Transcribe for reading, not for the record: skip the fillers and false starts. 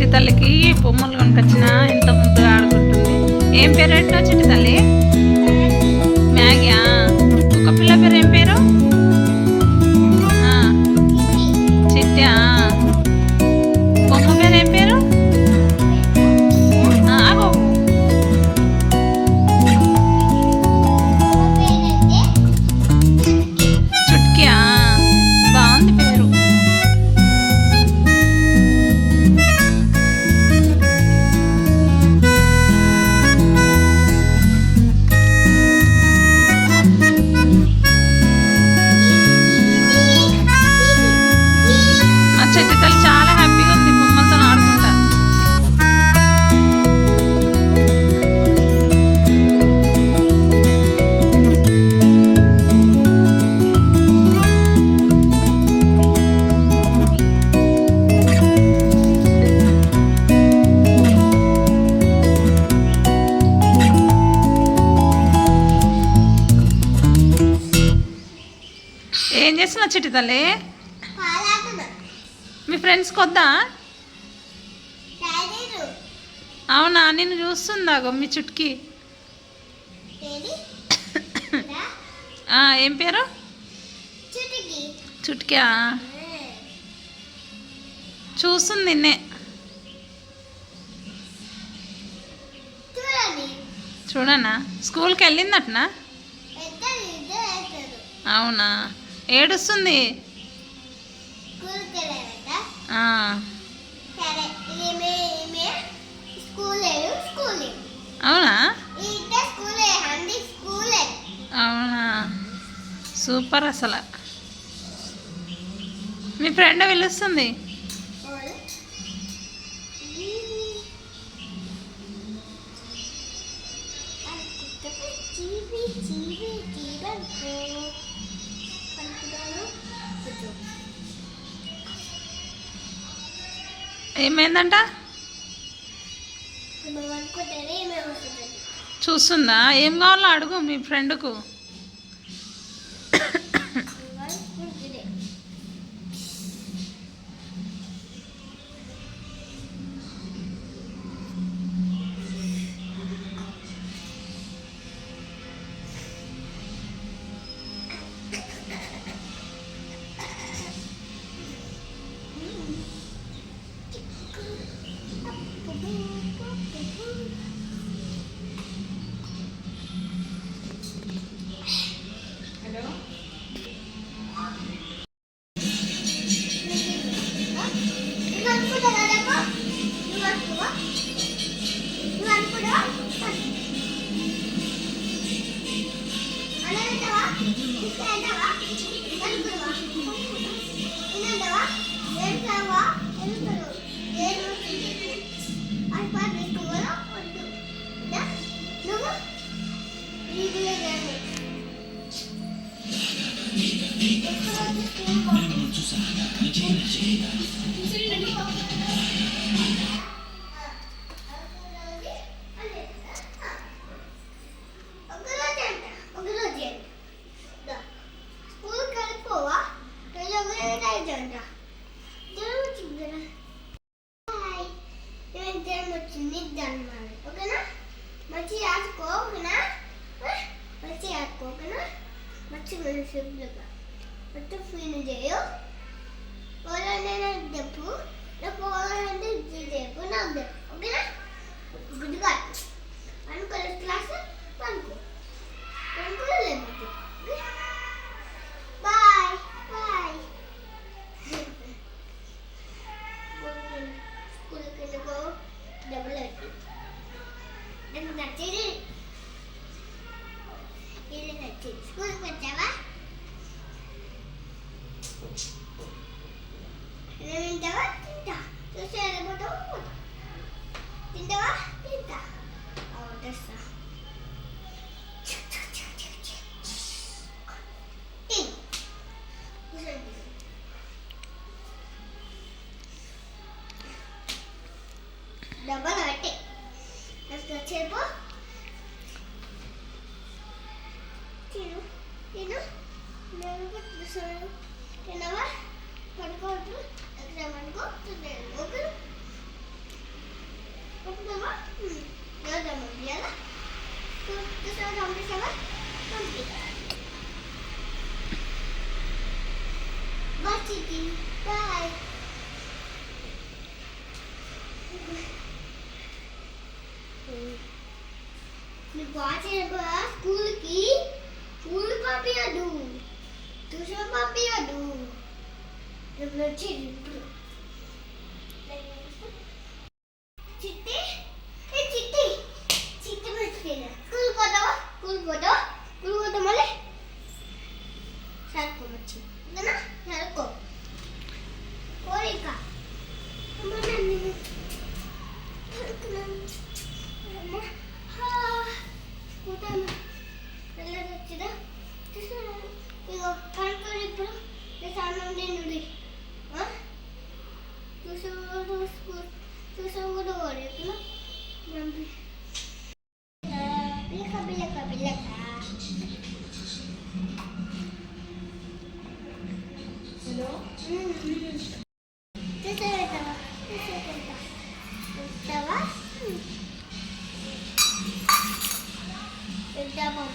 చిట్టి తల్లికి బొమ్మలు కొనుకొచ్చిన ఎంత ముద్దుగా ఆడుకుంటుంది. ఏం పేరు పెట్టినావు చిట్టి తల్లి? మ్యాగీ. ఒక పిల్ల పేరు ఏం పేరు? చిట్టి. బొమ్మ పేరు ఏం పేరు? ఆగో చుట్కీ. బాగుంది పేరు. చిట్టి తల్లి చాలా హ్యాపీగా ఉంది బొమ్మలతో ఆడుకుంటా. ఏం చేస్తున్నావు చిట్టి తల్లి? మీ ఫ్రెండ్స్కి వద్దా? అవునా, నిన్ను చూస్తుందాగో మీ చుట్కీ. ఏం పేరు? చుట్కీ. చూస్తుంది నిన్నే. చూడనా? స్కూల్కి వెళ్ళిందటనా? అవునా, ఏడుస్తుంది. అవునా? అవునా, సూపర్. అసలు మీ ఫ్రెండ్ పిలుస్తుంది. ఏమైందంట? చూస్తుందా? ఏం కావాలో అడుగు మీ ఫ్రెండ్కు. ఓకేనా? మంచి ఆడుకో. ఓకేనా? మంచి ఆడుకో. ఓకేనా? మంచి మొత్తం ఫీల్ చేయు. పోవాలంటే చెప్పు, నాకు పోవాలంటే చెప్పు, నాకు చెప్పు. ఓకేనా? గుడ్గా అనుకో. క్లాస్ అనుకో లేకపోతే బాయ్ బాయ్. స్కూల్కి వెళ్ళిపో. డబ్బులు పెట్టి నాకు నచ్చేది. వీళ్ళు నచ్చేది. స్కూల్కి వచ్చావా? తింటావా? తింటా. చూసి వెళ్ళిపోతావు. తింటావా? తింటా. తెస్తా. డబ్బాలు పెట్టి వచ్చేపు తిను తిను. తినవా? పడుకోవద్దు. ఎగ్జామ్ అనుకో. పంపిస్తావా పంపి బాయ్ చిట్టి బాయ్ నువ్వు బాగా స్కూల్కి స్కూల్ పంపించదు ట్యూషన్ పంపించదు ఇప్పుడు వచ్చి ఇప్పుడు చిట్టి చిట్టి చిట్టి మర్చిపోయినా స్కూల్ పోతావా స్కూల్ పోతా మళ్ళీ సరుకోవచ్చు సరుకో కోరిక వచ్చిదా ఇగో కనుక్కొని ఇప్పుడు స్నానం నుండి చూసా కూడా ఓడేప్పుడు బిల్లక బిల్లక బిల్లక హలో చూసావా